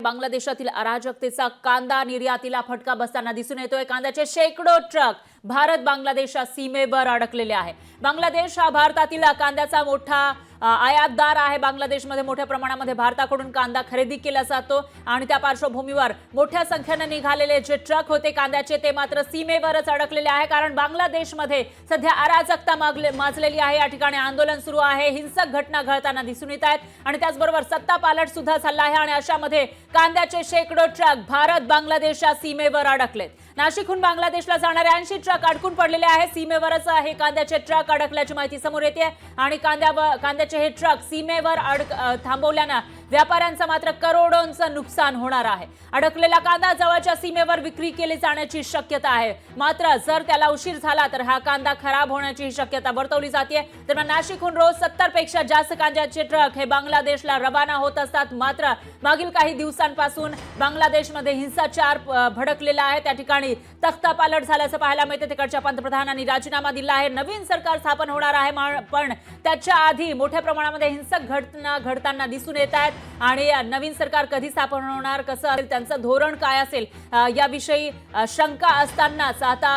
बांगलादेशातील अराजकतेचा कांदा निर्यातीला फटका बसताना दिसून येतोय। कांद्याचे शेकडो ट्रक भारत बांगलादेशच्या सीमेवर अडकलेले आहे। बांगलादेश हा भारतातील कांद्याचा मोठा आयातदार आहे। बांगलादेशमध्ये मोठ्या प्रमाणामध्ये भारताकडून कांदा खरेदी केला जातो आणि त्या पार्श्वभूमीवर मोठ्या संख्येने निघालेले जे ट्रक होते कांद्याचे ते मात्र सीमेवरच अडकलेले आहे, कारण बांगलादेशमध्ये सध्या अराजकता माजलेली आहे। या ठिकाणी आंदोलन सुरू आहे, हिंसक घटना घडताना दिसून येत आहेत आणि त्याचबरोबर सत्ता पालट सुद्धा झाला आहे आणि अशामध्ये कांद्याचे शेकडो ट्रक भारत बांगलादेशच्या सीमेवर अडकलेत। नाशिकहून बांगलादेशला जाणारे 80 ट्रक अडकून पडलेले आहेत। सीमेवरच हे कांद्याचे ट्रक अडकल्याची माहिती समोर येते आणि कांद्याचे हे ट्रक सीमेवर थांबवल्याने व्यापाऱ्यांचं मात्र करोडोंचं नुकसान होणार आहे। अडकलेला कांदा जवळच्या सीमेवर विक्री केली जाण्याची शक्यता आहे, मात्र जर त्याला उशीर झाला तर हा कांदा खराब होण्याची शक्यता वर्तवली जाते। दरम्यान नाशिकहून रोज 70 पेक्षा जास्त कांद्याचे ट्रक हे बांगलादेशला रवाना होत असतात, मात्र मागील काही दिवसांपासून बांगलादेशमध्ये हिंसाचार भडकलेला आहे। त्या ठिकाणी तख्तापालट झाल्याचं पाहायला मिळते। तिकडच्या पंतप्रधानांनी राजीनामा दिला आहे, नवीन सरकार स्थापन होणार आहे, पण त्याच्या आधी मोठ्या प्रमाणामध्ये हिंसक घटना घडताना दिसून येत आहेत आणि नवीन सरकार कधी स्थापन होणार, कसं असेल, त्यांचं धोरण काय असेल याविषयी शंका असतानाच आता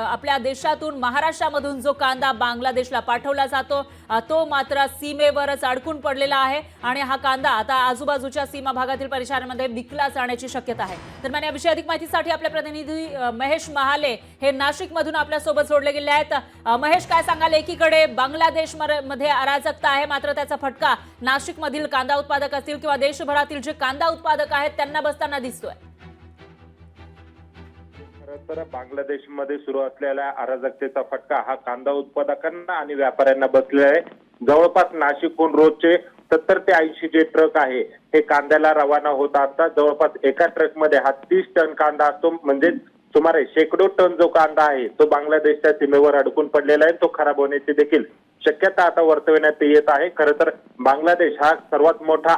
आपल्या देशातून महाराष्ट्रामधून जो कांदा बांगलादेशला पाठवला जातो तो मात्र सीमेवरच अडकून पडलेला आहे आणि हा कांदा आता आजूबाजूच्या सीमा भागातील परिसरामध्ये विकला जाण्याची शक्यता आहे। दरम्यान याविषयी अधिक माहितीसाठी आपले प्रतिनिधी महेश महाले हे नाशिकमधून आपल्यासोबत जोडले गेले आहेत। महेश, काय सांगाल? एकीकडे बांगलादेशमध्ये अराजकता आहे, मात्र त्याचा फटका नाशिकमधील कांदा उत्पादक असतील किंवा देशभरातील जे कांदा उत्पादक आहेत त्यांना बसताना दिसतोय। तर बांगलादेशमध्ये सुरू असलेल्या अराजकतेचा फटका हा कांदा उत्पादकांना आणि व्यापाऱ्यांना बसलेला आहे। जवळपास नाशिकहून रोजचे 70 ते 80 जे ट्रक आहे हे कांद्याला रवाना होत असतात। जवळपास एका ट्रकमध्ये हा 30 टन कांदा असतो, म्हणजे सुमारे शेकडो टन जो कांदा आहे तो बांगलादेशच्या सीमेवर अडकून पडलेला आहे। तो खराब होण्याची देखील शक्यता आता वर्तवण्यात येत आहे। खरं तर बांगलादेश हा सर्वात मोठा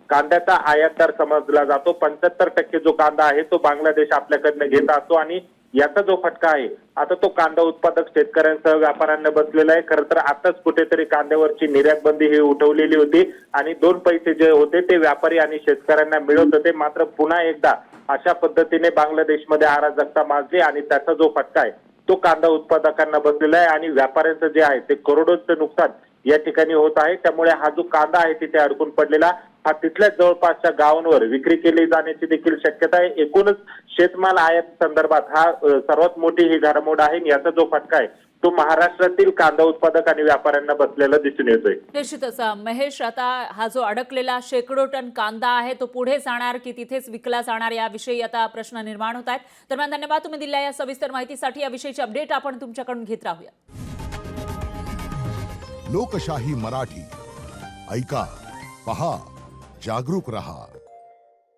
कांद्याचा आयातदार समजला जातो। 75% जो कांदा आहे तो बांगलादेश आपल्याकडनं घेत असतो आणि याचा जो फटका आहे आता तो कांदा उत्पादक शेतकऱ्यांसह व्यापाऱ्यांना बसलेला आहे। खरं तर आताच कुठेतरी कांद्यावरची निर्यात बंदी ही उठवलेली होती आणि 2 पैसे जे होते ते व्यापारी आणि शेतकऱ्यांना मिळत होते, मात्र पुन्हा एकदा अशा पद्धतीने बांगलादेशमध्ये अराजकता माजली आणि त्याचा जो फटका आहे तो कांदा उत्पादकांना बसलेला आहे आणि व्यापाऱ्यांचं जे आहे ते करोडोंचं नुकसान या ठिकाणी होत आहे। त्यामुळे हा जो कांदा आहे तिथे अडकून पडलेला हा तिथल्या जवळपासच्या गावांवर विक्री केली जाण्याची देखील शक्यता आहे। एकूणच शेतमाल आयात संदर्भात हा सर्वात मोठी ही घडामोड आहे। याचा जो फटका आहे तो महाराष्ट्रातील कांदा उत्पादक आणि व्यापाऱ्यांना बसलेला दिसून येतोय। निश्चितच महेश, आता हा जो अडकलेला शेकडो टन कांदा आहे तो पुढे जाणार की तिथेच विकला जाणार याविषयी आता प्रश्न निर्माण होत आहेत। दरम्यान धन्यवाद तुम्ही दिलेल्या या सविस्तर माहितीसाठी। याविषयीची अपडेट आपण तुमच्याकडून घेत राहूया। लोकशाही मराठी ऐका, पहा, जागरूक रहा।